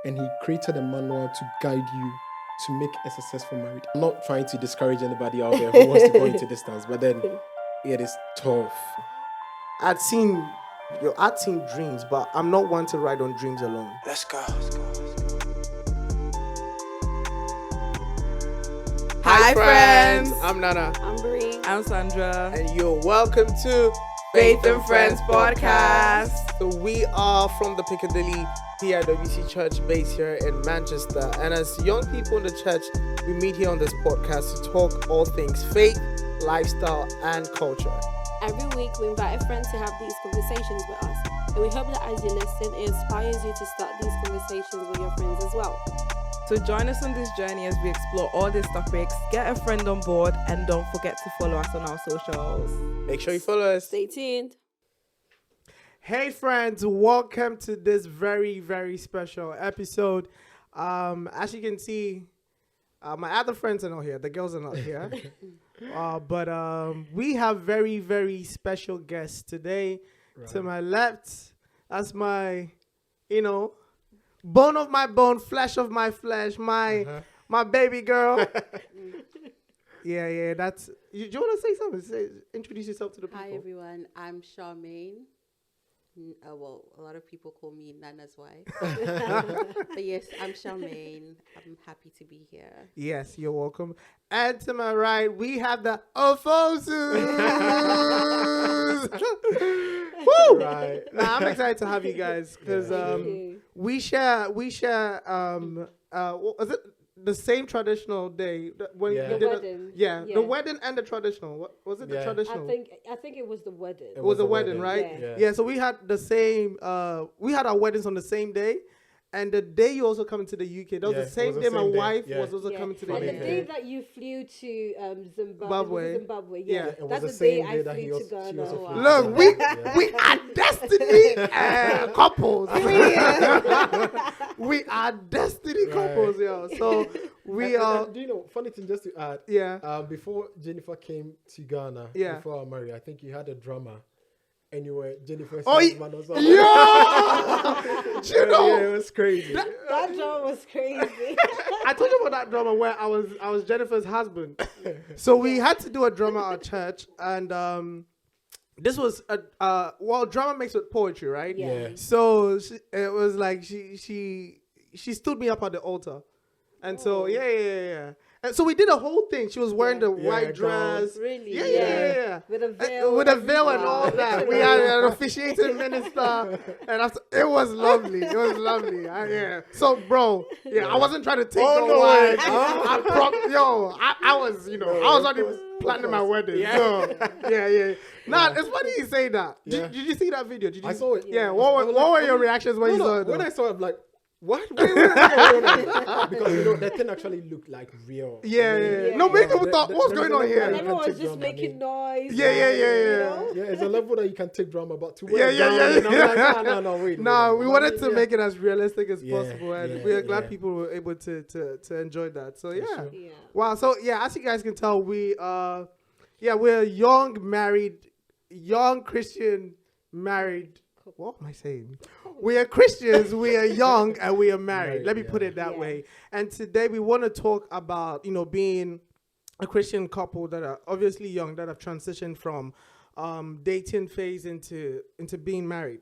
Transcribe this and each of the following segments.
and he created a manual to guide you to make a successful marriage. I'm not trying to discourage anybody out there who wants to go into distance, but then it is tough. I'd seen dreams, but I'm not one to ride on dreams alone. Let's go. Hi friends. I'm Nana. I'm Bree. I'm Sandra. And you're welcome to Faith and Friends podcast. So we are from the Piccadilly PIWC Church based here in Manchester. And as young people in the church, we meet here on this podcast to talk all things faith, lifestyle, and culture. Every week, we invite a friend to have these conversations with us. And we hope that as you listen, it inspires you to start these conversations with your friends as well. So join us on this journey as we explore all these topics. Get a friend on board and don't forget to follow us on our socials. Make sure you follow us. Stay tuned. Hey friends, welcome to this very, very special episode. As you can see, my other friends are not here. The girls are not here. But we have very, very special guests today. Right. To my left, that's my, bone of my bone, flesh of my flesh, my baby girl. Yeah, that's... Do you want to say something? Introduce yourself to the people. Hi, everyone. I'm Charmaine. Well, a lot of people call me Nana's wife. But yes, I'm Charmaine. I'm happy to be here. Yes, you're welcome. And to my right, we have the Ofosus. Woo! Right. Now, I'm excited to have you guys because we share was it the same traditional day when you did wedding. The wedding and the traditional. What was it? The traditional. I think it was the wedding. It was a wedding, right? Yeah. So we had the same. We had our weddings on the same day. And the day you also coming to the UK, that was the same day my wife was also coming to the UK. And the day that you flew to Zimbabwe. That's the day I flew to Ghana. Look, we are destiny couples. We are destiny couples, yo. So we are. Do you know, funny thing just to add? Yeah. Before Jennifer came to Ghana, before our marriage, I think you had a drama. And you were Jennifer's husband or something. Yeah! It was crazy. That drama was crazy. I told you about that drama where I was Jennifer's husband. So we had to do a drama at church, and this was drama mixed with poetry, right? Yeah. So it was like she stood me up at the altar, and so yeah. And so we did a whole thing. She was wearing the white dress. Really? Yeah. With a veil. With a veil and all that. We had an officiating minister. And it was lovely. It was lovely. So, bro, I wasn't trying to take no wife. I was already planning my wedding. Yeah. So, yeah. Nah, it's funny you say that. Did you see that video? I saw it. Yeah. What were your reactions when you saw it? When I saw it, I'm like, what? Wait. Because the thing actually looked like real. Yeah. No, many people thought, what's going on here? Everyone was just making noise. Yeah. Yeah, it's a level that you can take drama, but to wear No, wait. we wanted to make it as realistic as possible, and we are glad people were able to enjoy that. So yeah. Wow. So as you guys can tell, we're young Christian married. What am I saying? We are Christians, we are young, and we are married. Let me put it that way. And today we want to talk about, being a Christian couple that are obviously young, that have transitioned from dating phase into being married.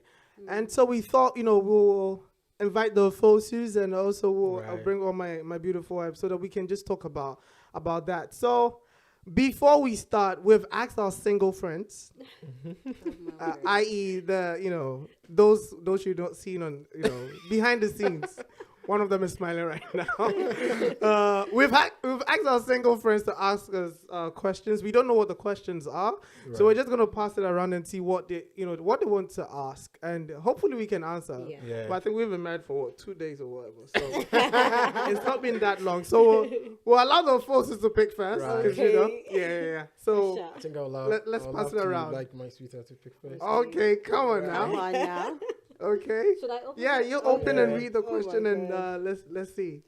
And so we thought, we'll invite the Ofosus, and also I'll bring on my beautiful wife so that we can just talk about that. So before we start, we've asked our single friends, i.e. those you don't see on behind the scenes. One of them is smiling right now. We've asked our single friends to ask us questions. We don't know what the questions are, so we're just gonna pass it around and see what they want to ask, and hopefully we can answer. But I think we've been married for 2 days or whatever, so it's not been that long. So we'll allow the forces to pick first. Okay. So I think I'll allow. let's pass it around. Like my sweetheart to pick first. Okay, come on now. Come on now. Okay. Should I open you open and read the question, and let's see.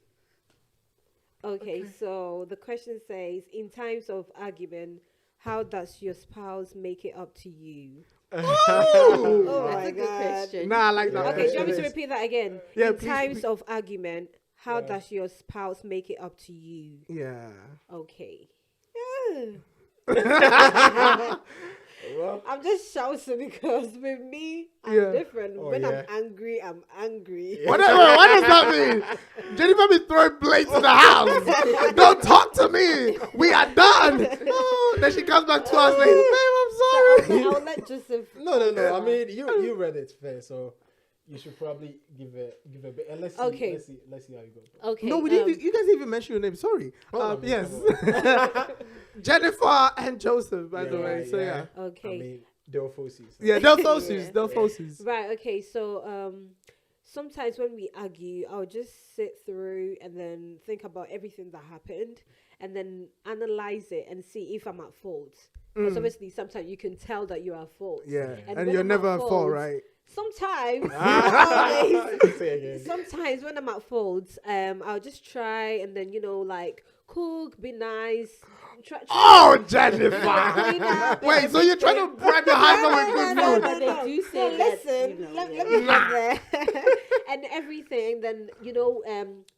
Okay, so the question says, in times of argument, how does your spouse make it up to you? Oh That's my a good god. question. Nah, I like that. Okay, do you want me It to is. repeat that again? Yeah, In please, times please. of argument, how Yeah. does your spouse make it up to you? Yeah. Okay. Well, I'm just shouting because with me, I'm Yeah. different. Oh, When yeah. I'm angry, I'm angry. What does that mean? Jennifer be throwing plates in the house. Don't talk to me. We are done. Oh, then she comes back 2 hours later. Babe, I'm sorry. I'll let Joseph. no. I mean, you read it first, so you should probably give a bit. And let's see. Okay. Let's see how you go. Okay. No, we didn't. You guys didn't even mention your name. Sorry. Oh, I mean, Yes. Jennifer and Joseph, by the way. So yeah. Okay. I mean, the Ofosus. Yeah, Delphosus. Yeah. Delphosus. Right. Okay. So sometimes when we argue, I'll just sit through and then think about everything that happened, and then analyze it and see if I'm at fault. Because obviously, sometimes you can tell that you're at fault. Yeah, And and when you're I'm never at at fault, fault, right? Sometimes, not always. Say again. Sometimes when I'm at fault, I'll just try and then like cook, be nice. Try Oh, clean Jennifer. up and Wait, so you're trying to bribe your husband with good no, food? no, But they do say that, listen, you know, let yeah. me get there. And everything. Then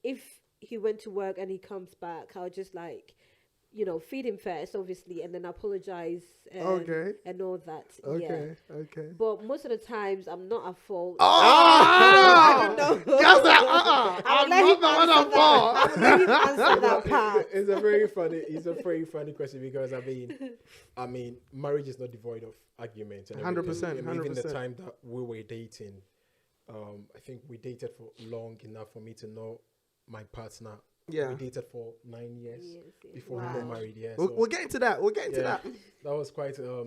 if he went to work and he comes back, I'll just feed him first, obviously, and then apologize and, Okay. and all that. Okay, Yeah. okay. But most of the times, I'm not at fault. Oh! I don't know. Just that, I'm not the one at fault. I will let him answer that part. It's a very funny question because I mean, marriage is not devoid of arguments. And 100%, everything. I mean, even the 100%. time that we were dating, I think we dated for long enough for me to know my partner. Yeah. We dated for 9 years Yes, yes. before we Wow. got married. Yeah. We'll, so- we'll get into that. We'll get into yeah, that. that was quite a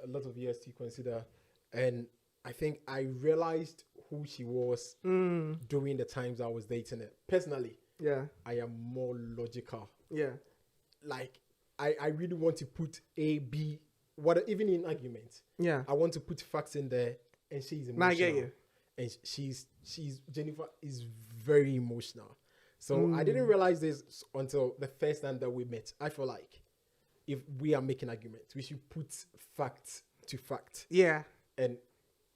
lot of years to consider, and I think I realized who she was during the times I was dating her. Personally, Yeah, I am more logical. yeah. Like I really want to put A, B, what even in arguments. Yeah. I want to put facts in there, and she's emotional. Now I get you. And she's Jennifer is very emotional. So I didn't realize this until the first time that we met. I feel like if we are making arguments, we should put fact to fact. Yeah, And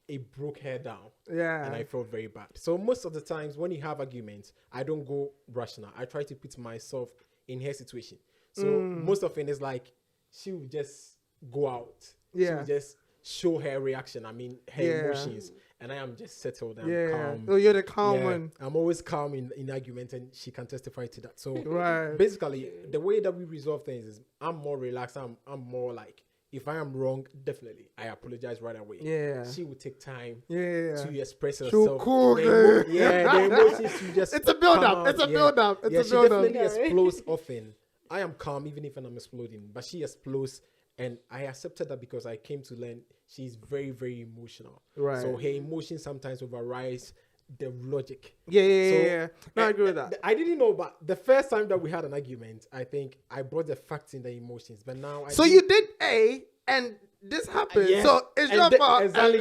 it broke her down. yeah. And I felt very bad. So most of the times when you have arguments, I don't go rational. I try to put myself in her situation. So most of it is like she will just go out. She Yeah. will just show her reaction. I mean, her Yeah. emotions. And I am just settled and Yeah. calm. Oh, you're the calm Yeah, one. I'm always calm in argument, and she can testify to that. So Right. basically, the way that we resolve things is I'm more relaxed. I'm more like, if I am wrong, definitely I apologize right away. Yeah. She will take time Yeah. to express She'll herself. cook, The yeah. the emotions to just It's a build come up. out. It's a Yeah. build up. It's Yeah, a she build up. definitely explodes often. I am calm even if I'm exploding, but she explodes, and I accepted that because I came to learn she's very, very emotional. Right. So her emotions sometimes overrides the logic. Yeah, yeah, So, yeah, yeah. No, I agree with that. I didn't know, but the first time that we had an argument, I think I brought the facts in the emotions. But now, So you did A, and this happened. Yes. So it's And your the- fault. Exactly.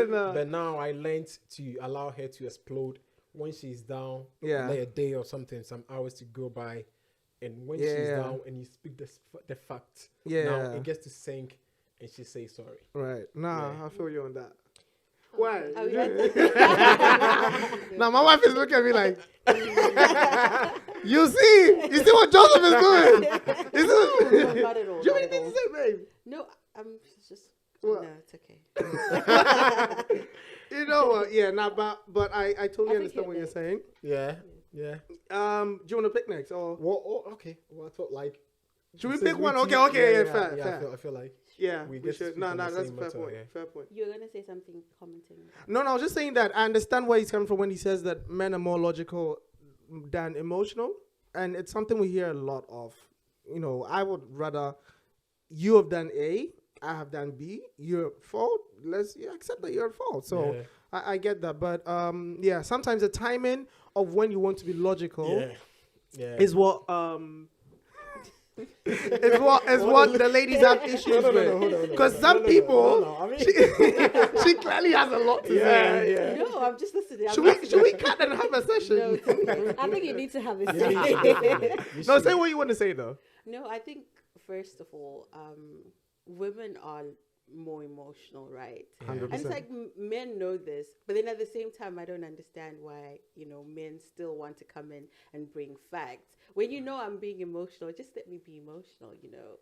No. But now I learned to allow her to explode when she's down. Yeah. Like a day or something, some hours to go by, and when Yeah. she's down and you speak the fact, Yeah. now it gets to sink, and she says sorry. Right. Nah, Yeah. I feel you on that. Why? I was like- Now my wife is looking at me like, you see what Joseph is doing. You see what- Not at all, Do you not have at anything all. to say, babe? No, I'm just. What? No, it's okay. You know what? Yeah, nah, but I totally I think understand you're what you're right. saying. Yeah, yeah. Do you want to pick next, or Well, okay. Well, I thought like. should we since pick one? two- Okay, yeah, yeah, fair, yeah. fair. I feel like. Yeah, We we get to should. speak No, on the that's a same fair matter, point. yeah. Fair point. You're gonna say something commenting. No, I was just saying that I understand where he's coming from when he says that men are more logical than emotional, and it's something we hear a lot of. You know, I would rather you have done A, I have done B. You're at fault. Let's accept that you're at fault. So Yeah. I get that, but yeah, sometimes the timing of when you want to be logical Yeah. is what is what the ladies have issues with. Because some people, I mean, she clearly has a lot to yeah, say. yeah. No, I'm just listening. I'm Should we cut and have a session? No, it's okay. I think you need to have a You need say. You No, should. say what you want to say though. No, I think first of all, women are more emotional, right? 100%. And it's like men know this, but then at the same time, I don't understand why, men still want to come in and bring facts. When I'm being emotional, just let me be emotional,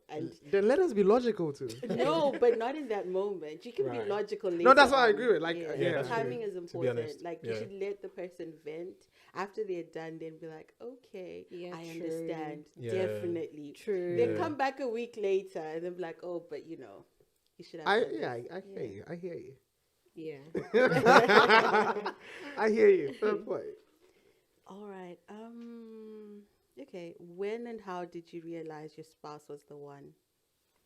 And Then let us be logical too. no, but not in that moment. You can be Right. logical later. No, that's what I on. agree with. Like, Yeah, that's timing true, is to be important. honest. Like, you should let the person vent. After they're done, then be like, okay, Yeah, I true. understand. Yeah. Definitely. True. Then Yeah. come back a week later and then be like, oh, but you should have. I done hear this. you. I hear you. Yeah. I hear you. Fair point. All right. Okay. When and how did you realize your spouse was the one?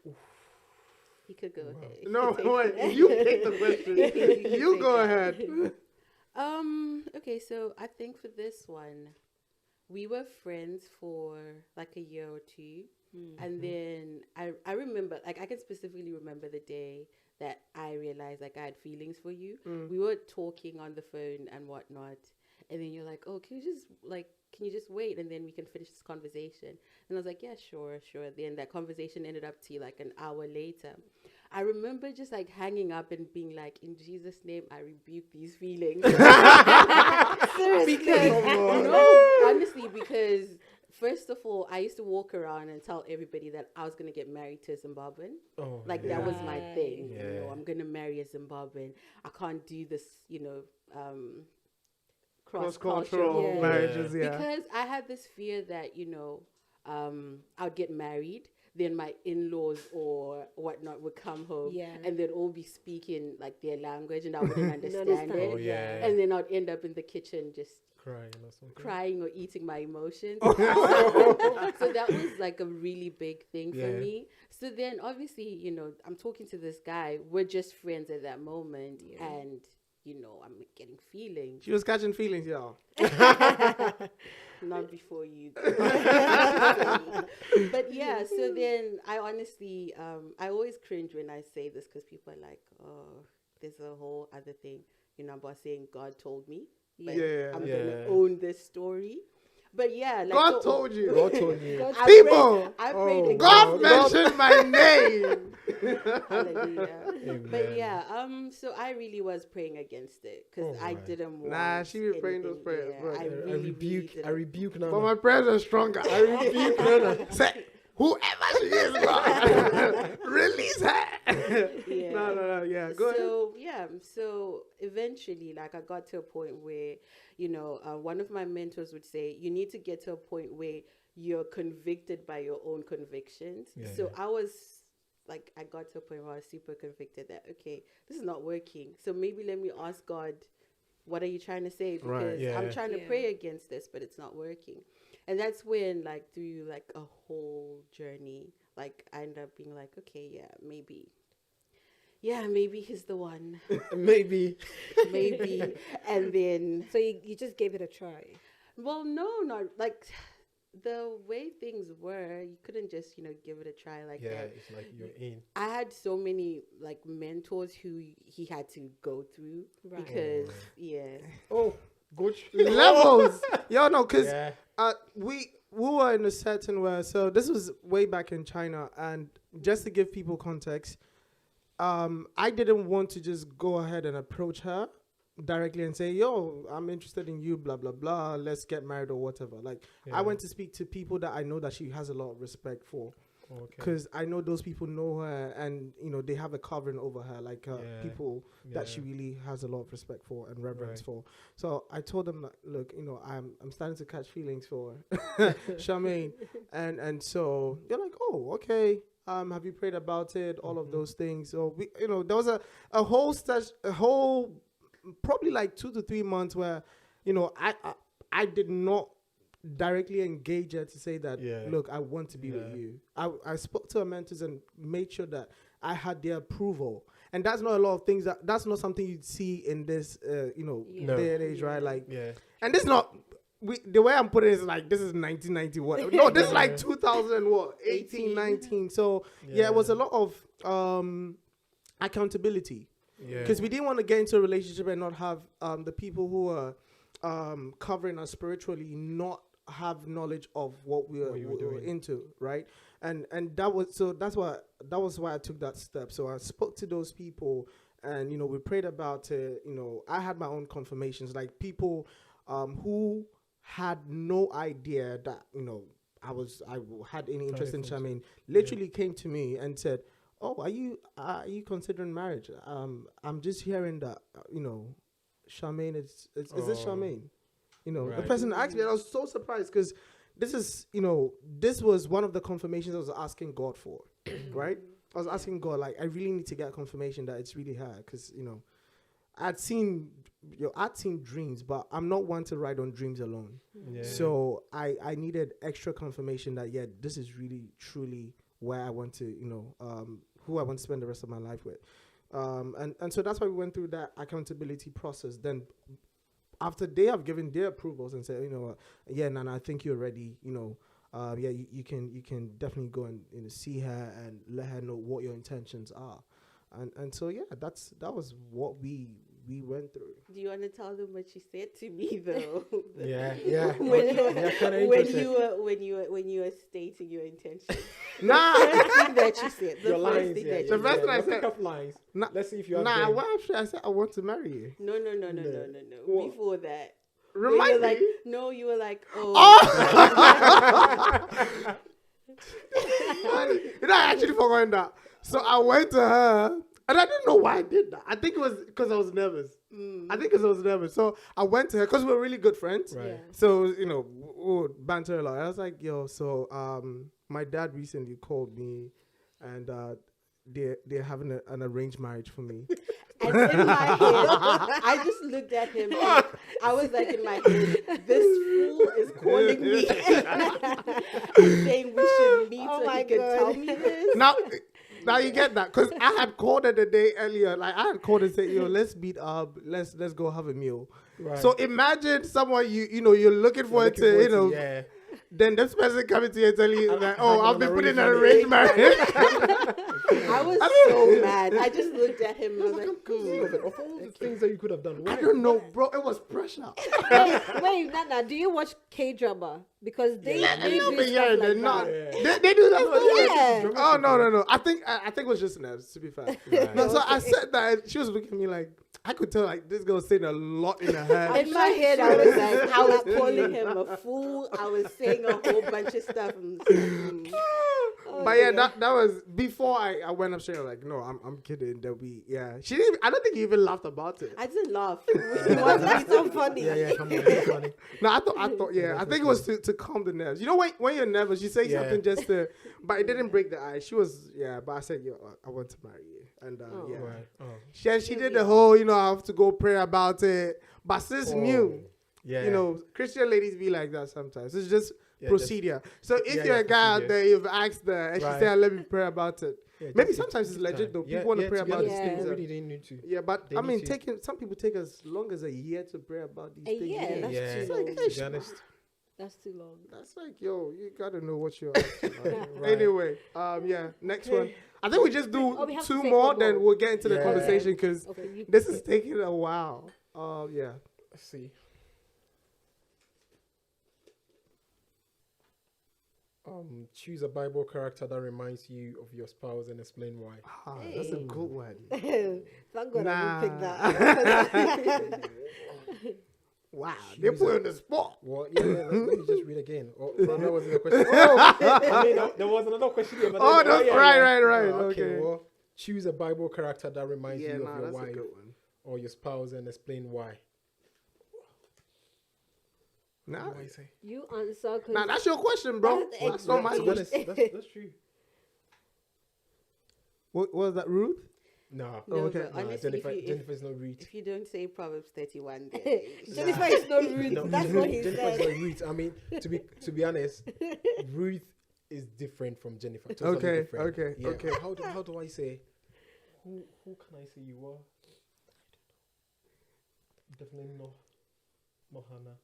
You could go ahead. You No, could take wait, it. you pick the question. You take go that. ahead. Okay, so I think for this one, we were friends for like a year or two. And then I remember, like, I can specifically remember the day that I realized, like, I had feelings for you. We were talking on the phone and whatnot. And then you're like, oh, can you just wait? And then we can finish this conversation. And I was like, yeah, sure. Then that conversation ended up to like an hour later. I remember just like hanging up and being like, in Jesus' name, I rebuke these feelings. Honestly, because first of all, I used to walk around and tell everybody that I was going to get married to a Zimbabwean. Oh, Like, yeah. that was my thing. Yeah. I'm going to marry a Zimbabwean. I can't do this, Cross-cultural Yeah. marriages, yeah. because I had this fear that, I'd get married, then my in-laws or whatnot would come home Yeah. and they'd all be speaking like their language and I wouldn't understand understand. it. Oh, yeah. And then I'd end up in the kitchen just Crying or something. crying or eating my emotions. So that was like a really big thing for Yeah. me. So then obviously, I'm talking to this guy. We're just friends at that moment. Yeah. And, I'm getting feelings. She was catching feelings, y'all. Not before you. But yeah, so then I honestly, I always cringe when I say this because people are like, oh, there's a whole other thing, about saying God told me. But Yeah. I'm Yeah. going to own this story. But yeah. Like, God told you. God told you. God- I People, prayed against God it. mentioned my name. Hallelujah. But Amen. yeah, so I really was praying against it because Oh I my. didn't want. Nah, she be praying those anything. prayers, Yeah, bro. I I really rebuke didn't. Nana. But my prayers are stronger. I rebuke her. Say, whoever she is, God, release her. Yeah. No. Yeah, go ahead. So yeah, so eventually, like, I got to a point where, one of my mentors would say, you need to get to a point where you're convicted by your own convictions. Yeah, So yeah. I was like, I got to a point where I was super convicted that, okay, this is not working. So maybe let me ask God, what are you trying to say? Because Right. Yeah. I'm trying to Yeah. pray against this, but it's not working. And that's when, like, through like a whole journey, like, I ended up being like, okay, maybe he's the one. Maybe. Maybe. And then, So you just gave it a try. well, no, not like the way things were, you couldn't just, give it a try like Yeah, that. it's like you're in. I had so many like mentors who he had to go through Right. because, yeah. Oh, good. Levels. Yo, no, because Yeah. we were in a certain way. So this was way back in China. And just to give people context, I didn't want to just go ahead and approach her directly and say, yo, I'm interested in you, blah, blah, blah. Let's get married or whatever. Like, Yeah. I went to speak to people that I know that she has a lot of respect for. Okay. Because I know those people know her and, they have a covering over her, like Yeah. people that she Yeah. really has a lot of respect for and reverence Right. for. So I told them, that, look, I'm starting to catch feelings for Charmaine. and so they're like, oh, okay. Have you prayed about it? All of those things. So we, there was a whole probably like 2 to 3 months where, I did not directly engage her to say that, Yeah. look, I want to be with Yeah. you. I spoke to her mentors and made sure that I had their approval. And that's not a lot of things that's not something you'd see in this, No. day and age, right? Like, Yeah. and this is not, the way I'm putting it is like, this is 1991. No, this is like 2018, 19. So yeah, it was a lot of, accountability. Yeah. Because we didn't want to get into a relationship and not have the people who are covering us spiritually not have knowledge of what we What you were were doing. into, right? And that's why I took that step. So I spoke to those people, and we prayed about it. I had my own confirmations, like people who had no idea that I had any interest in Charmaine. Literally came to me and said, "Oh, are you considering marriage? I'm just hearing that Charmaine is this Charmaine?" The Right. person asked me, and I was so surprised because this was one of the confirmations I was asking God for, right? I was asking God, like, I really need to get confirmation that it's really her, because I'd seen dreams, but I'm not one to ride on dreams alone. Yeah. So I needed extra confirmation that this is really truly where I want to who I want to spend the rest of my life with, and so that's why we went through that accountability process. Then after they have given their approvals and said, Nana, I think you're ready, you can definitely go and see her and let her know what your intentions are. And so that was what we went through. Do you want to tell them what you said to me though? Yeah. when you were stating your intention. Nah, The thing that you said. Your lines, thing yeah, that yeah, you The first yeah. thing I Let's said- pick up lines. Nah, Let's see if you have nah. them. What actually I said? I want to marry you. No. What? Before that. Remind me. You were like, oh. I actually forgot that. So I went to her, and I didn't know why I did that. I think it was because I was nervous. So I went to her because we were really good friends. Right. Yeah. So we would banter a lot. I was like, "Yo, so my dad recently called me, and they're having an arranged marriage for me." And in my head, I just looked at him. And I was like, in my head, this fool is calling me, saying we should meet Oh so my he can God. tell me this. Now you get that, because I had called her the day earlier. Like I had called and said, "Yo, let's meet up. Let's go have a meal." Right. So imagine someone you're looking forward to, yeah. then this person coming to you and telling you that, I I'll have be an putting an arranged arranged marriage. I was so mad. I just looked at him and I was like, Of all the things that you could have done, I why? don't know, bro. It was pressure. Wait, Nana, do you watch K-drama? Because they do But stuff yeah, like they're that. not. Yeah. They do that. Yeah. stuff? Oh no. I think it was just nerves, to be fair. Right. No, so I said that, and she was looking at me like, I could tell like this girl's saying a lot in her head. in my head, I was like, I was calling him a fool. I was saying a whole bunch of stuff. But yeah, that was before I went upstairs. I was like, no, I'm kidding. That she didn't. I don't think he even laughed about it. I didn't laugh. It's so funny. Yeah, come on, it's funny. No, I thought, yeah, I think it was to calm the nerves. When you're nervous, you say Yeah. something just to, but it didn't break the ice. She was, but I said, yo, I want to marry you, and yeah. Right. Oh. She did the whole, I have to go pray about it. But sis knew, Yeah. Christian ladies be like that sometimes. It's just procedure. So if Yeah, you're a guy out procedure. there, you've asked her, and Right. she said, let me pray about it. Yeah, Maybe just sometimes take it's legit time. though. People want to pray to be about honest, these Yeah. things. people really didn't need to. Yeah, but They I need mean, to. some people take as long as a year to pray about these A things. year? That's Yeah. too It's long. like, To be honest. That's too long. That's like, yo, you gotta know what you're asking, right? Right. Anyway, next one. I think we just do Oh, we have to two take more, one then more. we'll get into the Yeah. conversation because Okay, you this is taking a while. Yeah. Let's see. Choose a Bible character that reminds you of your spouse and explain why. That's a good one. Thank God I didn't pick that. Wow, they put you on the spot. Well, yeah, let me just read again. Oh, no, that wasn't a question. I mean, there was another question here. But Oh, then- that's yeah, right, yeah. right. Okay, Okay. well, choose a Bible character that reminds Yeah, you of nah, your that's a wife good one. or your spouse and explain why. Nah, What do I say? You answer. nah, that's your question, bro. That's That's not my To be honest, question. that's true. What was that, Ruth? No. No, okay. but Nah, honestly, Jennifer's not rude. if you don't say Proverbs 31, then Jennifer is not rude. No, That's what he Jennifer's said. not rude. I mean, to be honest, Ruth is different from Jennifer. Totally Okay, different. okay, Yeah. okay. How do I say? Who can I say you are? Definitely not Hannah.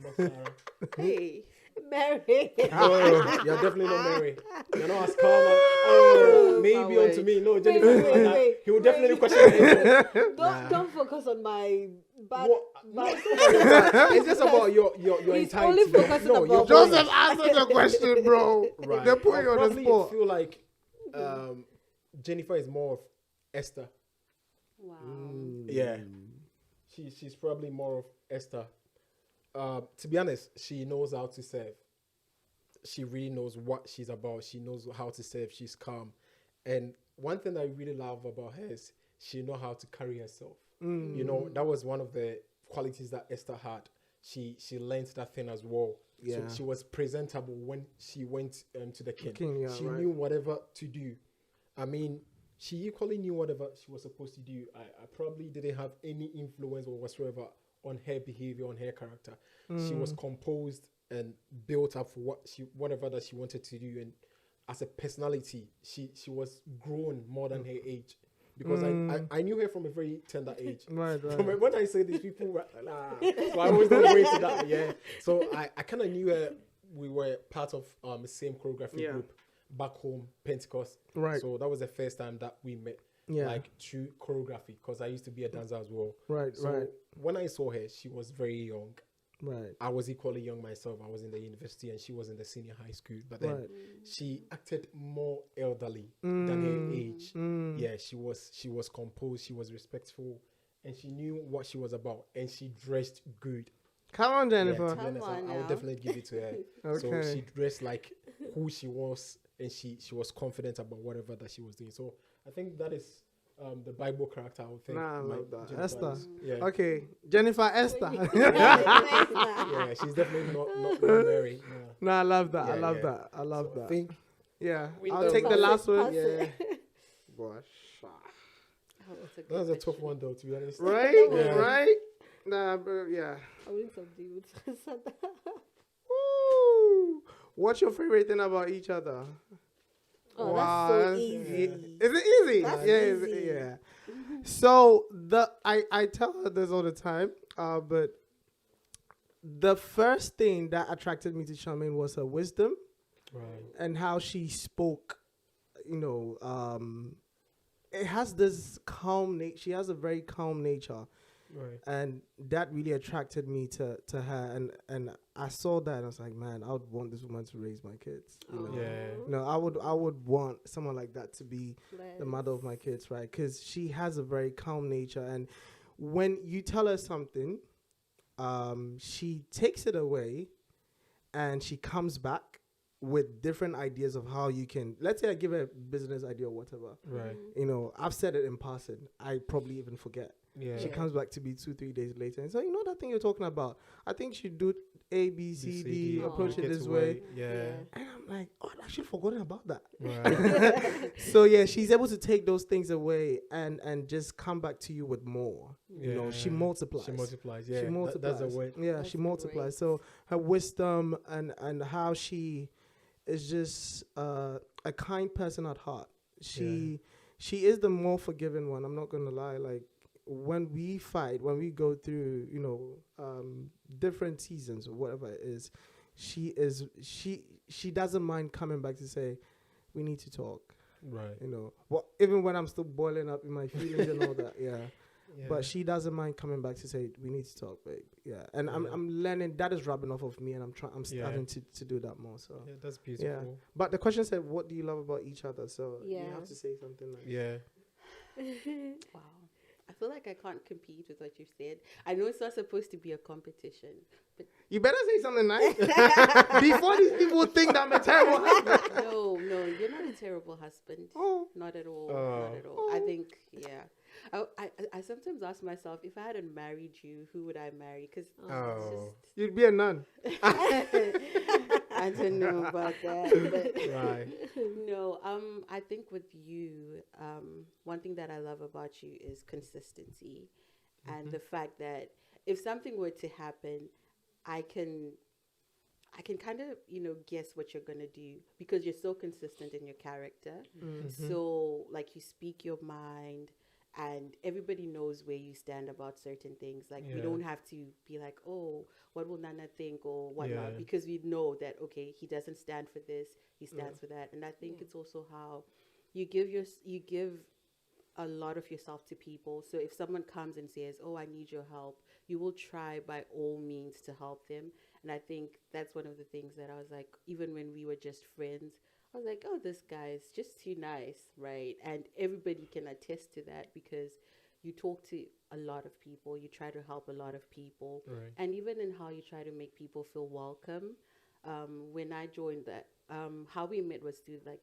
Not Sarah. hey, Mary. No, you're definitely not Mary. You're not as calm. Oh, maybe wait. onto me. No, Jennifer. Wait. He will definitely question me. Don't focus on my bad. What? bad It's just about your He's entirety. only focusing No, about your Joseph point. answered the question, bro. Right. They're putting you I on the probably spot. feel like Jennifer is more of Esther. Wow. Yeah. She's probably more of Esther. To be honest, she knows how to serve. She really knows what she's about. She knows how to serve. She's calm. And one thing I really love about her is she knows how to carry herself. You know, that was one of the qualities that Esther had. She learned that thing as well. Yeah. So she was presentable when she went to the king. She right. knew whatever to do. I mean, she equally knew whatever she was supposed to do. I probably didn't have any influence or whatsoever on her behavior, on her character. She was composed and built up for whatever that she wanted to do. And as a personality, she was grown more than her age. Because I knew her from a very tender age. Right. From when I say these people were so I always don't go into that. Yeah. So I kind of knew her. We were part of the same choreography group back home, Pentecost. Right. So that was the first time that we met. Yeah. Like through choreography, because I used to be a dancer as well. Right. So when I saw her, she was very young. Right. I was equally young myself. I was in the university and she was in the senior high school. But then she acted more elderly than her age. Yeah, she was composed, she was respectful, and she knew what she was about. And she dressed good. Come on, Jennifer. Yeah, to be honest, I would definitely give it to her. Okay. So she dressed like who she was, and she was confident about whatever that she was doing. So I think that is the Bible character. I would think. Nah, I love that. Jennifer Esther. is. Yeah. Okay, Jennifer Esther. Yeah, she's definitely not Mary. No, I love that. Yeah, I love yeah. that. I love So I that. think Yeah, We I'll know take the that. last one. yeah, Oh, that's a good that's a tough question. one though. To be honest. Right, Yeah. right. Nah, but yeah. I win some dudes. Woo. What's your favorite thing about each other? Oh, that's so that's- easy. Is it easy? That's yeah, easy. yeah. So I tell her this all the time, but the first thing that attracted me to Charmaine was her wisdom Right. and how she spoke. You know, it has this calm nature. She has a very calm nature. Right. And that really attracted me to her, and I saw that and I was like, man, I would want this woman to raise my kids. You know? Yeah. No, I would want someone like that to be the mother of my kids, right? Because she has a very calm nature, and when you tell her something, she takes it away, and she comes back with different ideas of how you can. Let's say I give her a business idea or whatever. Right. You know, I've said it in passing. I probably even forget. Yeah. She comes back to me 2-3 days later and says, you know that thing you're talking about? I think you should do A, B, C, D, approach it Get this away. way. Yeah. And I'm like, oh, I should have forgotten about that. Right. So yeah, she's able to take those things away and just come back to you with more. You know, she Yeah. multiplies. She multiplies. Yeah. She multiplies. That's the word. Yeah, That's she multiplies. So her wisdom and how she is just a kind person at heart. She is the more forgiving one. I'm not gonna lie. Like when we fight, when we go through, you know, different seasons or whatever it is, she doesn't mind coming back to say, we need to talk. Right. You know, well, even when I'm still boiling up in my feelings and all that. Yeah. Yeah. But she doesn't mind coming back to say, we need to talk, babe. Yeah. And Yeah. I'm learning that is rubbing off of me, and I'm Yeah. starting to do that more. So Yeah, that's beautiful. but the question said, what do you love about each other? So you Yeah. have to say something like Yeah. Wow. I feel like I can't compete with what you said. I know it's not supposed to be a competition, but you better say something nice before these people think that I'm a terrible husband. no, you're not a terrible husband. Oh. Not at all. Oh. Not at all. I think, yeah. I sometimes ask myself, if I hadn't married you, who would I marry? Because Oh. You'd be a nun. I don't know about that. But Right. no, I think with you, one thing that I love about you is consistency, and the fact that if something were to happen, I can kind of, you know, guess what you're gonna do because you're so consistent in your character. So like you speak your mind, and everybody knows where you stand about certain things. Like we Yeah. don't have to be like, oh, what will Nana think or whatnot, Yeah. because we know that okay, he doesn't stand for this, he stands for that. And I think it's also how you give a lot of yourself to people. So if someone comes and says, oh, I need your help, you will try by all means to help them. And I think that's one of the things that I was like, even when we were just friends, I was like, oh, this guy's just too nice, right? And everybody can attest to that because you talk to a lot of people, you try to help a lot of people. Right. And even in how you try to make people feel welcome. When I joined that, how we met was through like,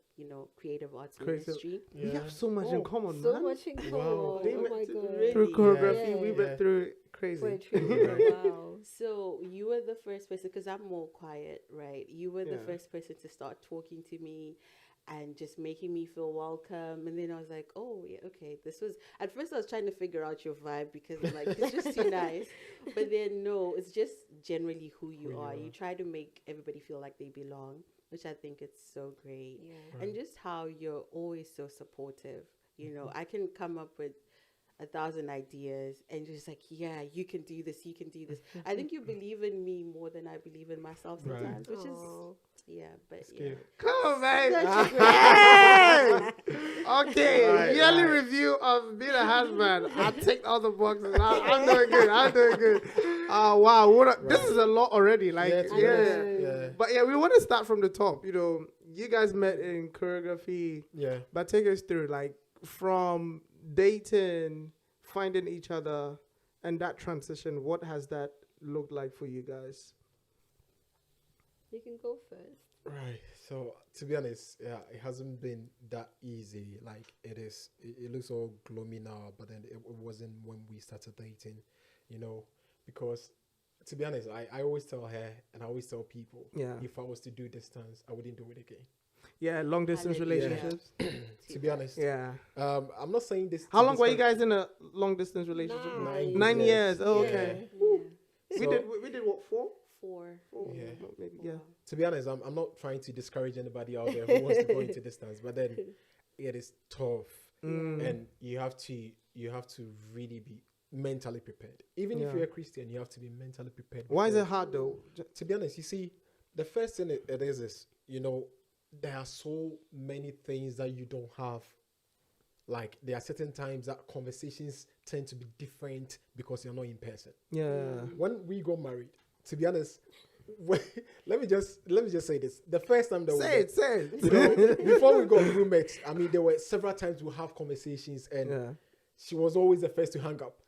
creative arts ministry. We have so much in common, So man. much in common. Wow. Oh my god. Really? Through choreography, Yeah. we went through it crazy. Poetry. Wow. So you were the first person, because I'm more quiet, right? You were the Yeah. first person to start talking to me and just making me feel welcome. And then I was like, oh, yeah, okay. At first I was trying to figure out your vibe because I'm like, it's just too nice. But then no, it's just generally who you are. You try to make everybody feel like they belong, which I think is so great. Yeah. And just how you're always so supportive. I can come up with 1,000 ideas and just like, yeah, you can do this, you can do this. I think you believe in me more than I believe in myself Right. sometimes, which is, Aw. yeah, but That's yeah. good. Come on, man. Such a great- Hey! Okay, Right, yearly right. review of being a husband. I ticked all the boxes. I'm doing good. I'm doing good. Wow, this is a lot already. Like, Yeah, to be yeah. honest, yeah. But yeah, we want to start from the top. You guys met in choreography, Yeah. but take us through, like, from dating, finding each other, and that transition. What has that looked like for you guys? You can go first. Right. So to be honest, yeah, it hasn't been that easy. Like it is. It looks all gloomy now, but then it wasn't when we started dating, because to be honest, I always tell her and I always tell people, Yeah. if I was to do distance, I wouldn't do it again. Yeah, long distance Hallelujah. relationships. To be honest, Yeah. I'm not saying this. How to long were you discourage- guys in a long distance relationship? 9 years. Oh, Yeah. okay. Yeah. We did what, 4? 4. Yeah. Maybe, yeah. To be honest, I'm not trying to discourage anybody out there who wants to go into distance, but then it is tough, and you have to really be mentally prepared. Even if Yeah. you're a Christian, you have to be mentally prepared. Why is it before- hard though? To be honest, you see, the first thing it is there are so many things that you don't have. Like there are certain times that conversations tend to be different because you're not in person. Yeah. When we got married, to be honest, let me just say this: the first time that Say it. before we got roommates, I mean, there were several times we have conversations, and Yeah. she was always the first to hang up.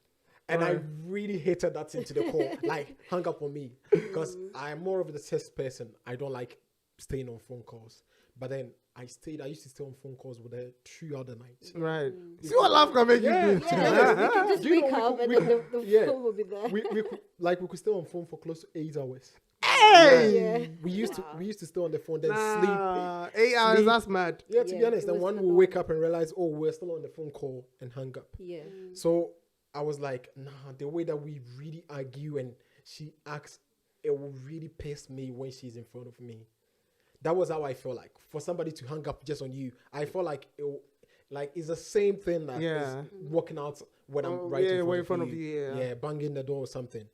And I Right. really hated that thing to the core. Like, hang up on me. Because I'm more of the text person. I don't like staying on phone calls. But then I used to stay on phone calls with her throughout the night. Right. See what love can make Yeah. you do. Yeah, you can just Do you know wake we up could- and we then could- the yeah. phone will be there. we could stay on phone for close to 8 hours. Hey! Yeah. We used to stay on the phone, then Nah, 8 hours, sleep. that's mad. Yeah, to be Yeah, honest, it then was one a will lot. wake up and realize, oh, we're still on the phone call and hang up. Yeah. So I was like, nah, the way that we really argue and she acts, it will really piss me when she's in front of me. That was how I felt like. For somebody to hang up just on you, I felt like it's the same thing that Yeah. is walking out when I'm Oh, right yeah, in front of you. yeah. Banging the door or something.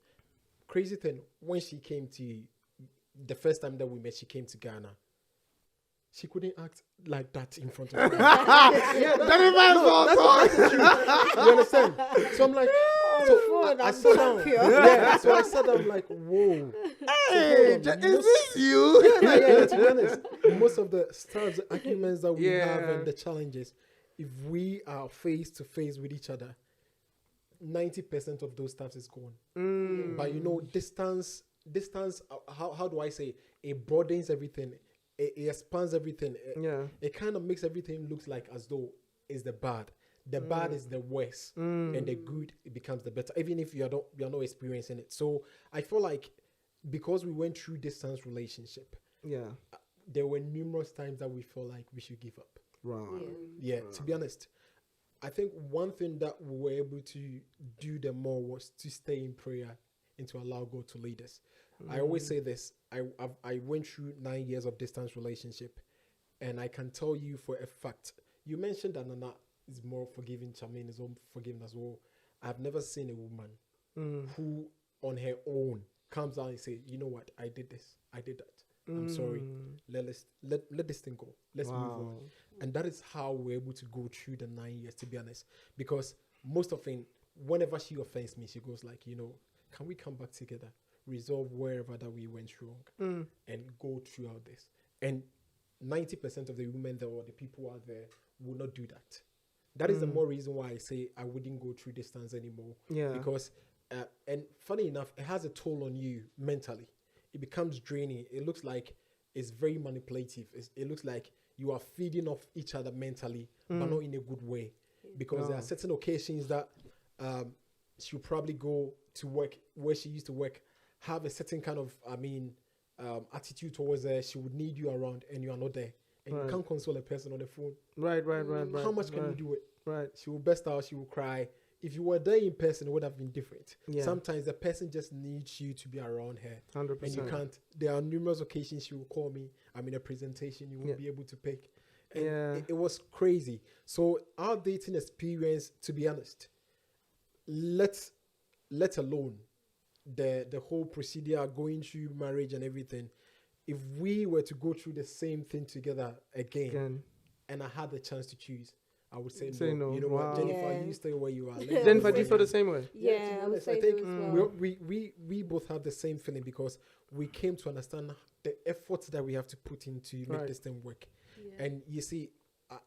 Crazy thing, when she came to, the first time that we met, she came to Ghana. She couldn't act like that in front of me. That's the truth. You understand? So I'm like, I sat down. Yeah, so I sat down like, whoa. Hey, So hold on, is this you? yeah, to be honest, most of the stars, arguments that we have Yeah. and the challenges, if we are face to face with each other, 90% of those stuff is gone. But distance, how do I say? It broadens everything. It expands everything. Yeah. It kind of makes everything look like as though it's the bad. The bad is the worst, and the good it becomes the better, even if you're not experiencing it. So I feel like because we went through distance relationship, Yeah. there were numerous times that we felt like we should give up. Right. Yeah, to be honest, I think one thing that we were able to do the more was to stay in prayer and to allow God to lead us. I always say this. I went through 9 years of distance relationship, and I can tell you for a fact. You mentioned that, Nana, is more forgiving. Charmaine is all forgiving as well. I've never seen a woman who, on her own, comes out and say, you know what, I did this, I did that. I'm sorry. Let this thing go. Let's move on. And that is how we're able to go through the 9 years, to be honest. Because most often, whenever she offends me, she goes like, you know, can we come back together, resolve wherever that we went wrong, and go throughout this. And 90% of the women there, or the people out there, will not do that. That is the more reason why I say I wouldn't go through distance anymore. Yeah. Because, and funny enough, it has a toll on you mentally. It becomes draining. It looks like it's very manipulative. It looks like you are feeding off each other mentally, but not in a good way. Because there are certain occasions that she'll probably go to work where she used to work, have a certain kind of, attitude towards her. She would need you around and you are not there. And you can't console a person on the phone. Right. How much can you do it? Right. She will burst out, she will cry. If you were there in person, it would have been different. Yeah. Sometimes the person just needs you to be around her. 100%. And you can't. There are numerous occasions she will call me. I'm in a presentation, you won't be able to pick. And it was crazy. So our dating experience, to be honest, let alone the whole procedure, going through marriage and everything, if we were to go through the same thing together again. And I had the chance to choose, I would say no. You know what, Jennifer, you stay where you are. Jennifer, do you feel the same way? Yeah, I would say I think no as well. we both have the same feeling, because we came to understand the efforts that we have to put in to make this thing work. Yeah. And you see,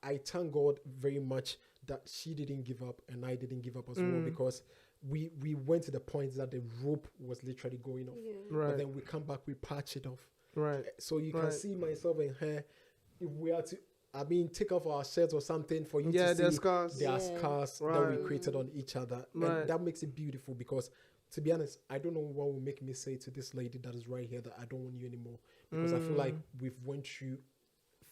I thank God very much that she didn't give up and I didn't give up as well, because we went to the point that the rope was literally going off. Yeah. Right. But then we come back, we patch it off. Right. So you can see myself and her, if we are to, take off our shirts or something for you to see. There are scars. There are scars that we created on each other. And that makes it beautiful, because, to be honest, I don't know what will make me say to this lady that is right here that I don't want you anymore. Because I feel like we've went through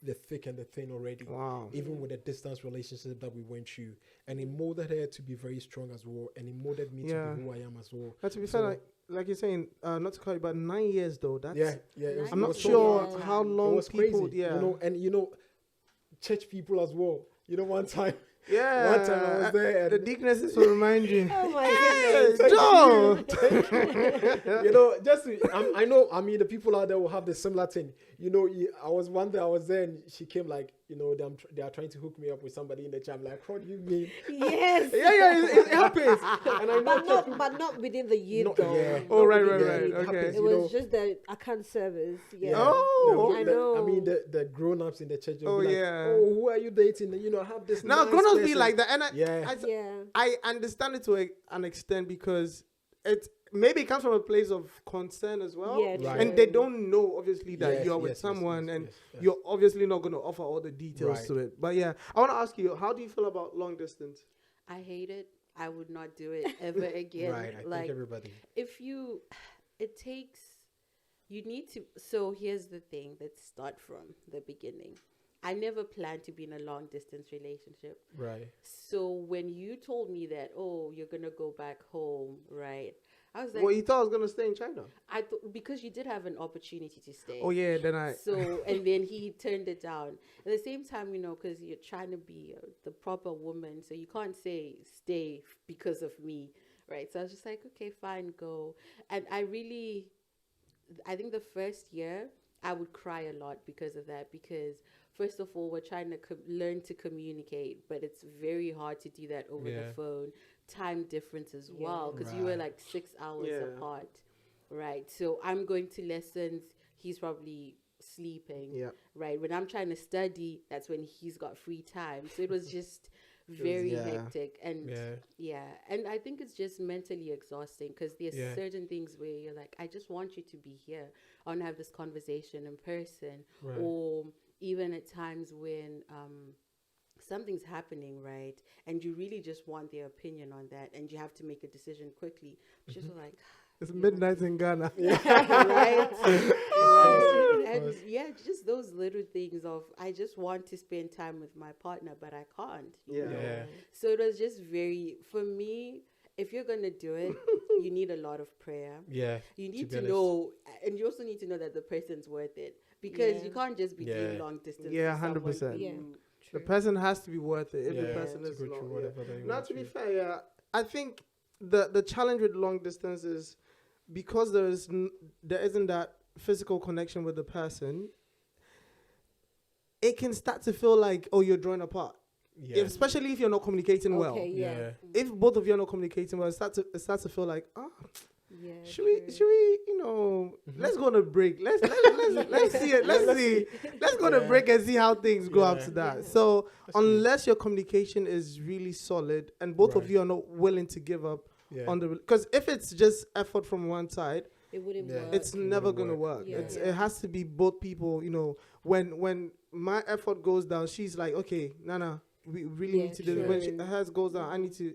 the thick and the thin already. Wow. Even with the distance relationship that we went through. And it molded her to be very strong as well. And it molded me to be who I am as well. To be fair, like you're saying, not to call you, but 9 years though. That's I'm not sure how long people. Crazy. You know, church people as well. You know, one time Yeah. One time I was there. And the deaconesses will remind you. Oh my Don't. You know, just I know. I mean, the people out there will have the similar thing. You know, I was there, and she came like, you know, they are trying to hook me up with somebody in the church. I'm like, what do you mean? Yes. It happens. And I know, but not within the youth though. Yeah. Oh, right. It Okay. happens, It was just the account service. Yeah. Oh, I know. I mean, the grown-ups in the church. Oh, be like, yeah. Oh, who are you dating? You know, have this. Now, nice grown-ups be person. like that, and I understand it to an extent because it maybe it comes from a place of concern as well. Yeah, right. And they don't know obviously that you're with someone, and you're obviously not going to offer all the details to it. But yeah, I want to ask you, how do you feel about long distance? I hate it. I would not do it ever again. Right, I think everybody. You need to. So here's the thing. Let's start from the beginning. I never planned to be in a long distance relationship. Right. So when you told me that, oh, you're gonna go back home, right? I was like, well, you thought I was gonna stay in China. I thought because you did have an opportunity to stay. Oh yeah, then I. So and then he turned it down. At the same time, you know, because you're trying to be the proper woman, so you can't say stay because of me, right? So I was just like, okay, fine, go. And I think the first year I would cry a lot because of that. Because first of all, we're trying to learn to communicate, but it's very hard to do that over the phone. Time difference as well, because you were like 6 hours apart, right? So I'm going to lessons, he's probably sleeping, right? When I'm trying to study, that's when he's got free time. So it was just very hectic, and and I think it's just mentally exhausting because there's certain things where you're like, I just want you to be here. I want to have this conversation in person, or even at times when something's happening, right, and you really just want their opinion on that, and you have to make a decision quickly. Just like it's midnight in Ghana, right? And just those little things of I just want to spend time with my partner, but I can't. You know? So it was just for me. If you're gonna do it, you need a lot of prayer. Yeah, you need to know, and you also need to know that the person's worth it, because you can't just be doing long distance. Yeah, 100%. You The person has to be worth it. If the Yeah, person to is go long, through yeah. whatever they Now, went to be through. fair, yeah, I think the challenge with long distance is because there isn't that physical connection with the person. It can start to feel like, oh, you're drawing apart. Yeah. Especially if you're not communicating well. Okay, yeah. Yeah. If both of you are not communicating well, it starts to feel like, oh, Yeah. should we, let's go on a break. Let's see it. Let's go on a Yeah. break and see how things go Yeah. after that. Yeah. So That's true. unless your communication is really solid and both of Right. you are not willing to give up Yeah. on the, because if it's just effort from one side, It wouldn't Yeah. work. it's It never wouldn't gonna work. work. Yeah. It has to be both people. When my effort goes down, she's like, okay, Nana, we really Yeah, need to do it. When true. hers goes down, I need to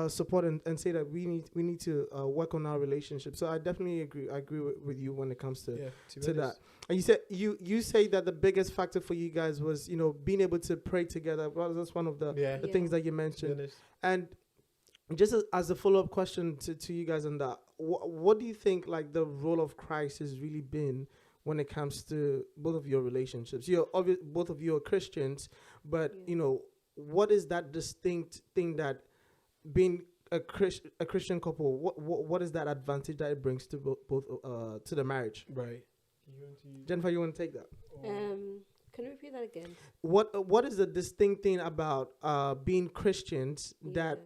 support and say that we need to work on our relationship. So I definitely agree. I agree with you when it comes to Yeah. to be honest. that. And you said you say that the biggest factor for you guys was being able to pray together. Well, that's one of the Yeah. the Yeah. things that you To be mentioned. honest. And just as a follow up question to you guys on that, what do you think like the role of Christ has really been when it comes to both of your relationships? Both of you are Christians, but Yeah. what is that distinct thing that being a Christian couple? What is that advantage that it brings to both to the marriage? Right. You want to- Jennifer, you want to take that? Can you repeat that again? What is the distinct thing about being Christians that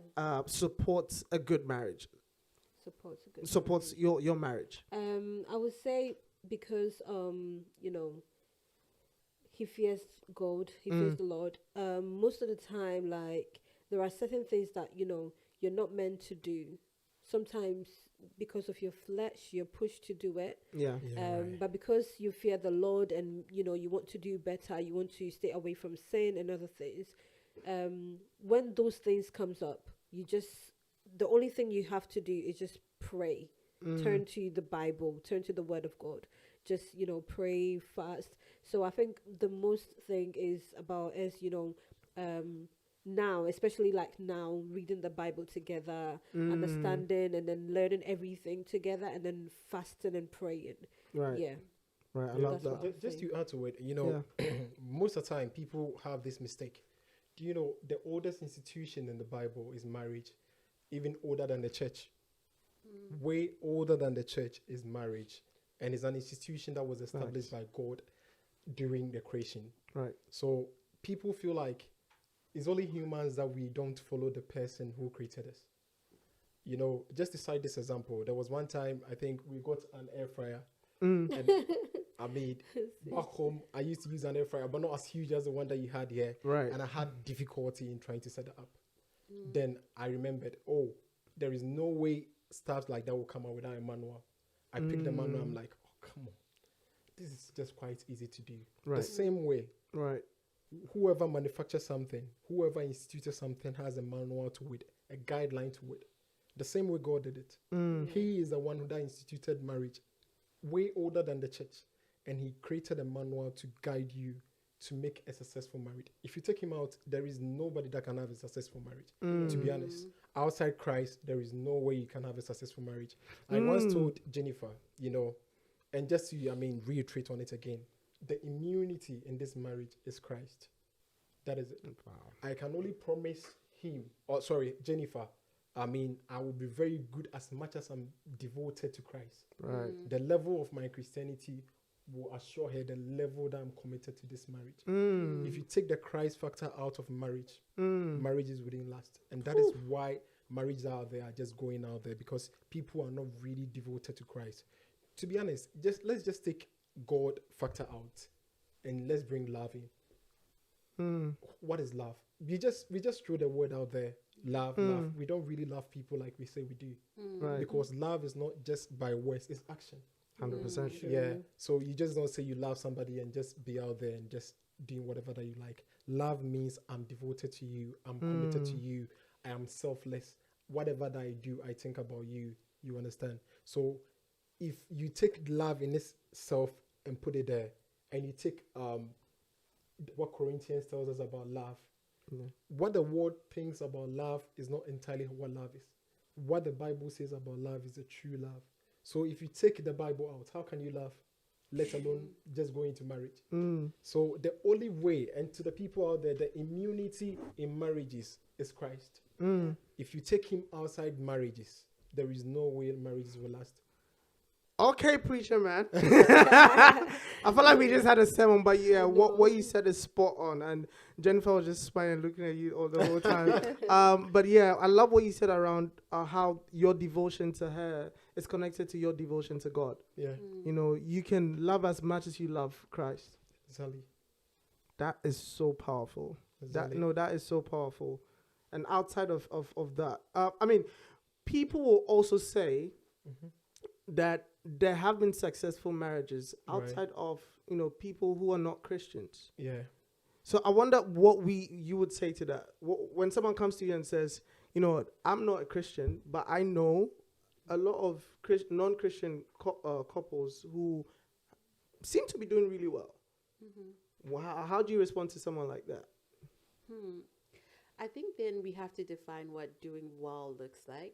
supports a good marriage? Supports a good Supports your marriage. I would say because he fears God, he fears the Lord. Most of the time, like there are certain things that you're not meant to do. Sometimes because of your flesh, you're pushed to do it. Yeah. Yeah, right. But because you fear the Lord and you want to do better, you want to stay away from sin and other things. When those things comes up, the only thing you have to do is just pray. Turn to the Bible, turn to the Word of God. Just pray, fast. So I think the most thing is about us, now, especially like now, reading the Bible together, understanding, and then learning everything together, and then fasting and praying. Right. Yeah. Right. I Yeah, love that's that. what- Just to add to it, most of the time people have this mistake. Do you know the oldest institution in the Bible is marriage, even older than the church? Way older than the church is marriage, and it's an institution that was established by God during the creation. Right. So people feel like it's only humans that we don't follow the person who created us. Just to cite this example, there was one time I think we got an air fryer. And I mean, back home, I used to use an air fryer, but not as huge as the one that you had here. Right. And I had difficulty in trying to set it up. Then I remembered, there is no way stuff like that will come out without a manual. I picked the manual, I'm like, oh, come on. This is just quite easy to do. Right. The same way, Right. whoever manufactures something, whoever instituted something has a manual to it, a guideline to it. The same way God did it. He is the one that instituted marriage, way older than the church. And he created a manual to guide you to make a successful marriage. If you take him out, there is nobody that can have a successful marriage. To be honest, outside Christ, there is no way you can have a successful marriage. I once told Jennifer, and just to, reiterate on it again, the immunity in this marriage is Christ. That is it. Wow. I can only promise Jennifer, I will be very good as much as I'm devoted to Christ. Right. The level of my Christianity will assure her the level that I'm committed to this marriage. If you take the Christ factor out of marriage, marriages wouldn't last. And that is why marriages out there are just going out there, because people are not really devoted to Christ. To be honest, let's just take God factor out and let's bring love in. What is love? We just throw the word out there. Love. We don't really love people like we say we do. Right. Because love is not just by words, it's action. 100% sure. Yeah. So you just don't say you love somebody and just be out there and just doing whatever that you like. Love means I'm devoted to you. I'm committed to you. I am selfless. Whatever that I do, I think about you. You understand? So if you take love in itself and put it there, and you take what Corinthians tells us about love, what the world thinks about love is not entirely what love is. What the Bible says about love is a true love. So if you take the Bible out, how can you love? let alone just go into marriage. Mm. So the only way, and to the people out there, the immunity in marriages is Christ. Mm. If you take him outside marriages, there is no way marriages will last. Okay, preacher man. I feel like we just had a sermon, but yeah, what you said is spot on. And Jennifer was just smiling, looking at you all the whole time. But yeah, I love what you said around how your devotion to her is connected to your devotion to God. Yeah, You know, you can love as much as you love Christ. exactly. That is so powerful. Exactly. That is so powerful. And outside of that, I mean, people will also say that there have been successful marriages Right. outside of, you know, people who are not Christians. Yeah. So I wonder what you would say to that. When someone comes to you and says, you know, I'm not a Christian, but I know a lot of non-Christian couples who seem to be doing really well. How do you respond to someone like that? I think then we have to define what doing well looks like.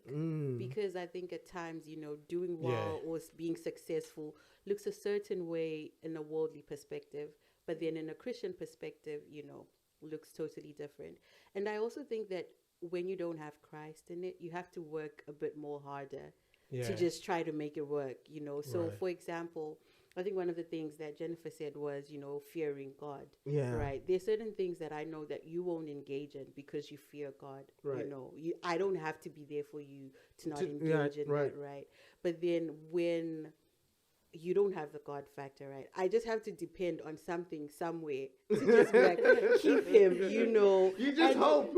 Because I think at times, you know, doing well or being successful looks a certain way in a worldly perspective, but then in a Christian perspective, you know, looks totally different. And I also think that when you don't have Christ in it, you have to work a bit more harder to just try to make it work, you know. So, Right. for example, I think one of the things that Jennifer said was, you know, fearing God. Yeah. Right. There's certain things that I know that you won't engage in because you fear God. Right. You know, I don't have to be there for you to not Yeah, engage in right. that. Right. But then when you don't have the God factor, right, I just have to depend on something somewhere to just be like, keep him, you know. You just And hope.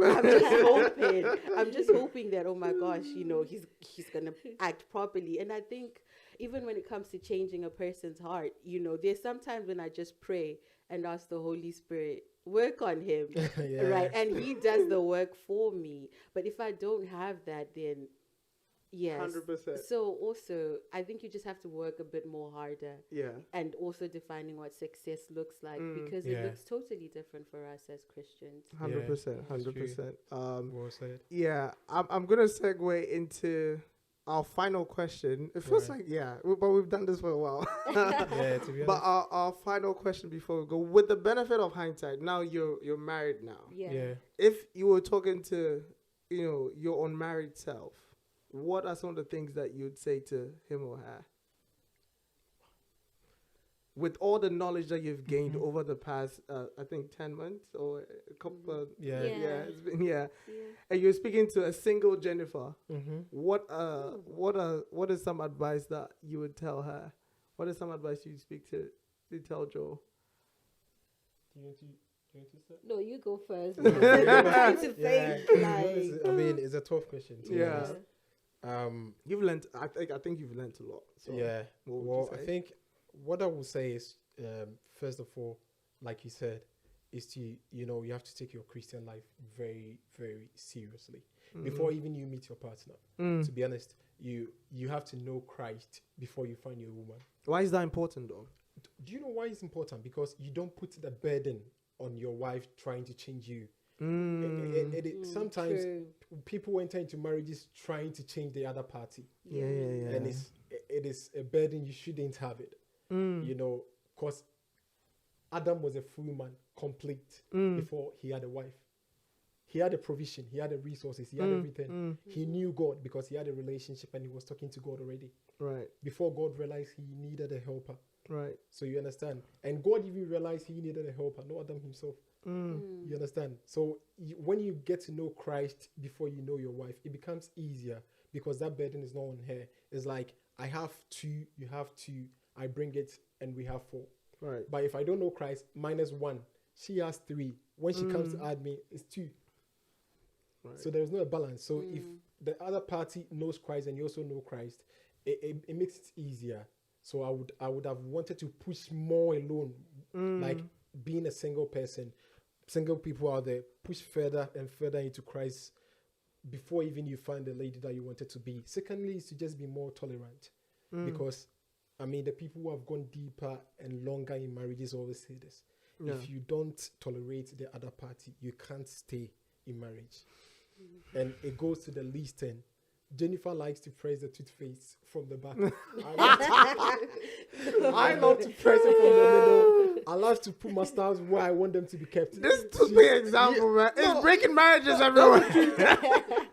I'm just hoping that, oh my gosh, you know, he's gonna act properly. And I think even when it comes to changing a person's heart, you know, there's sometimes when I just pray and ask the Holy Spirit, work on him, Yeah. right? And he does the work for me. But if I don't have that, then yes. 100%. So also, I think you just have to work a bit more harder. Yeah. And also defining what success looks like, because Yeah. it looks totally different for us as Christians. 100%. that's true. 100%. Well said. Yeah, I'm gonna segue into our final question. It feels Right. like but we've done this for a while. Yeah, to be But honest. our final question before we go, with the benefit of hindsight, now you're married now. Yeah. If you were talking to, you know, your unmarried self, what are some of the things that you'd say to him or her? With all the knowledge that you've gained over the past, I think 10 months or a couple. Yeah. It's been and you're speaking to a single Jennifer. Mm-hmm. What is some advice that you would tell her? What is some advice you'd speak to tell Joe? Do you want to start? No, you go first. Yeah. I'm trying to Yeah. think, like, I mean, it's a tough question. To be Yeah. honest. You've learned. I think you've learned a lot. So Yeah. what would you Well, I say? think what I would say is, first of all, like you said, is to, you know, you have to take your Christian life very, very seriously before even you meet your partner. To be honest, you have to know Christ before you find your woman. Why is that important though? Do you know why it's important? Because you don't put the burden on your wife trying to change you. Sometimes true. people enter into marriages trying to change the other party, Yeah. and it is a burden. You shouldn't have it. You know, because Adam was a full man, complete, before he had a wife. He had a provision, he had the resources, he had everything. He knew God because he had a relationship and he was talking to God already. Right. Before God realized he needed a helper. Right. So you understand? And God even realized he needed a helper, not Adam himself. You understand? So when you get to know Christ before you know your wife, it becomes easier because that burden is not on her. It's like, I have two, you have two, I bring it, and we have four. Right. But if I don't know Christ, -1, she has 3. When she comes to add me, it's 2. Right. So there's no balance. So if the other party knows Christ and you also know Christ, it makes it easier. So I would have wanted to push more alone, like being a single person. Single people out there, push further and further into Christ before even you find the lady that you wanted to be. Secondly, is to just be more tolerant, because I mean, the people who have gone deeper and longer in marriages always say this. Yeah. If you don't tolerate the other party, you can't stay in marriage. And it goes to the least 10. Jennifer likes to press the toothpaste from the back. I love to press it from the middle. I love to put my styles where I want them to be kept. This toothpaste example, man. It's breaking marriages, everyone.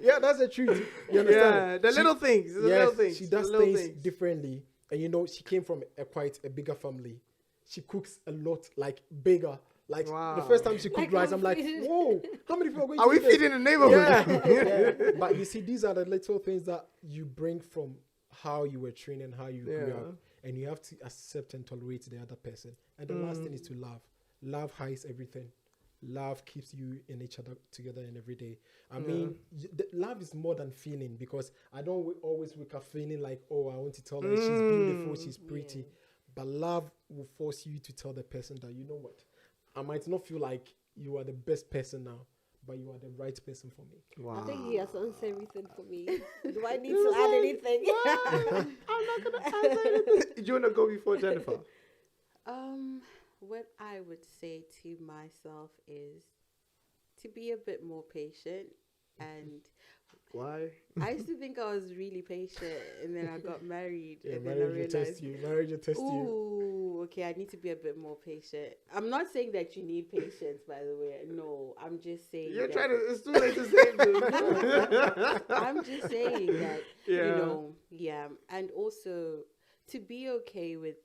Yeah, that's the truth. You understand? Yeah, the little things. The little things. She does the little things differently. And you know, she came from quite a bigger family. She cooks a lot, like bigger. Like Wow. the first time she cooked Like rice, I'm like, feeding- whoa, how many people are going Are to we eat this? feeding the neighborhood? Yeah. But you see, these are the little things that you bring from how you were trained and how you grew up. And you have to accept and tolerate the other person. And the last thing is to love. Love hides everything. Love keeps you and each other together and every day. I mean, love is more than feeling, because I don't always wake up feeling like, oh, I want to tell her she's beautiful, she's pretty. Yeah. But love will force you to tell the person that, you know what, I might not feel like you are the best person now, but you are the right person for me. Wow. I think he has answered everything for me. Do I need to add anything? I'm not gonna answer anything. Do you wanna go before Jennifer? What I would say to myself is to be a bit more patient. And Why? I used to think I was really patient, and then I got married, Yeah, and then I marriage will realized, test you. Marriage will test you. ooh, okay, I need to be a bit more patient. I'm not saying that you need patience, by the way. No, I'm just saying You're that trying to. It's too late to save this. I'm just saying that, Yeah. you know, yeah. And also to be okay with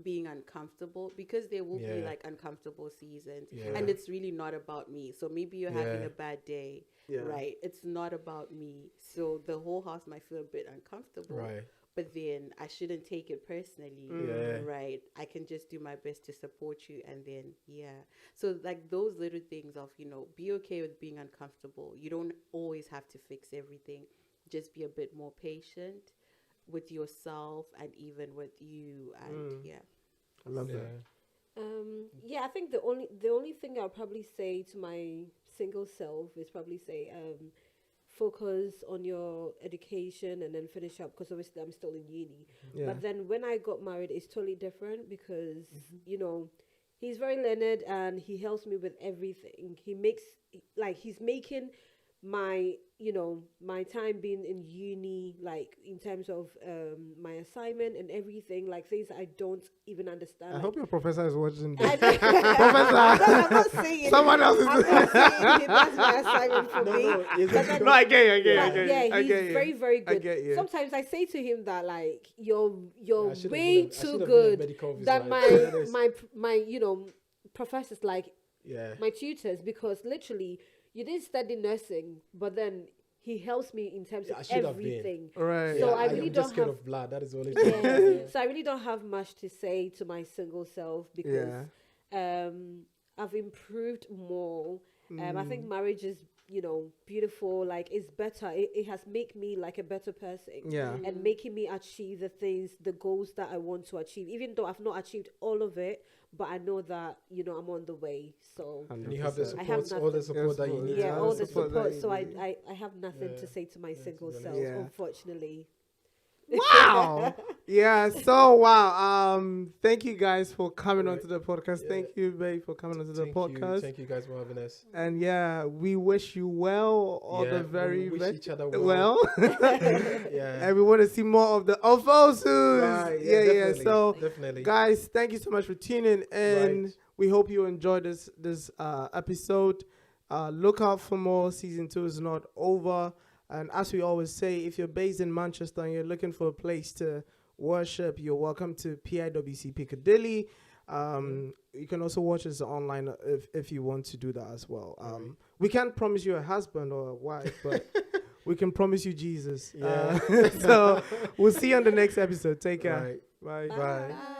being uncomfortable, because there will be Yeah. like uncomfortable seasons, Yeah. and it's really not about me. So maybe you're having Yeah. a bad day, Yeah. right? It's not about me. So the whole house might feel a bit uncomfortable. Right. But then I shouldn't take it personally, Yeah. right? I can just do my best to support you, and then so like those little things of, you know, be okay with being uncomfortable. You don't always have to fix everything. Just be a bit more patient with yourself and even with you, and I love that. I think the only thing I'll probably say to my single self is probably say focus on your education and then finish up, because obviously I'm still in uni. Yeah. But then when I got married, it's totally different, because you know, he's very learned and he helps me with everything. He's making my, you know, my time being in uni, like in terms of my assignment and everything, like things I don't even understand. I hope your professor is watching this. I'm Professor. not saying Someone else is. I'm not saying he does my assignment for me. it's But then- No, I get you. I get you. I but get you. yeah, I he's get you. very, very I good. get you. Sometimes I say to him that like you're I should've way been a- I too should've been a good medical officer, than like, that is- my you know professors, like Yeah. my tutors, because literally you didn't study nursing, but then he helps me in terms Yeah, I of should have been. everything. Right. So Yeah, I really am don't just scared have- of blood. That is all it Yeah. is. So I really don't have much to say to my single self, because I've improved more. I think marriage is, you know, beautiful. Like it's better. It has made me like a better person. Yeah. And making me achieve the things, the goals that I want to achieve, even though I've not achieved all of it, but I know that, you know, I'm on the way. So And you have the 100%. I have support, all the nothing. support that you need. yeah, Yeah, all to the support support. that So you need. I have nothing Yeah. to say to my single be self, honest. Yeah. unfortunately. Wow. Yeah. So wow. Thank you guys for coming onto the podcast. Yeah. Thank you, babe, for coming onto the podcast. Thank you guys for having us. And yeah, we wish you well. All Yeah, the very we wish best. each other Well. Yeah. And we want to see more of the Ofosus. Right, Yeah. definitely, So, definitely. guys, thank you so much for tuning in. Right. We hope you enjoyed this episode. Look out for more. Season 2 is not over. And as we always say, if you're based in Manchester and you're looking for a place to worship, you're welcome to PIWC Piccadilly. You can also watch us online if you want to do that as well. We can't promise you a husband or a wife, but we can promise you Jesus. Yeah. So we'll see you on the next episode. Take care. Right. Bye. Bye. Bye.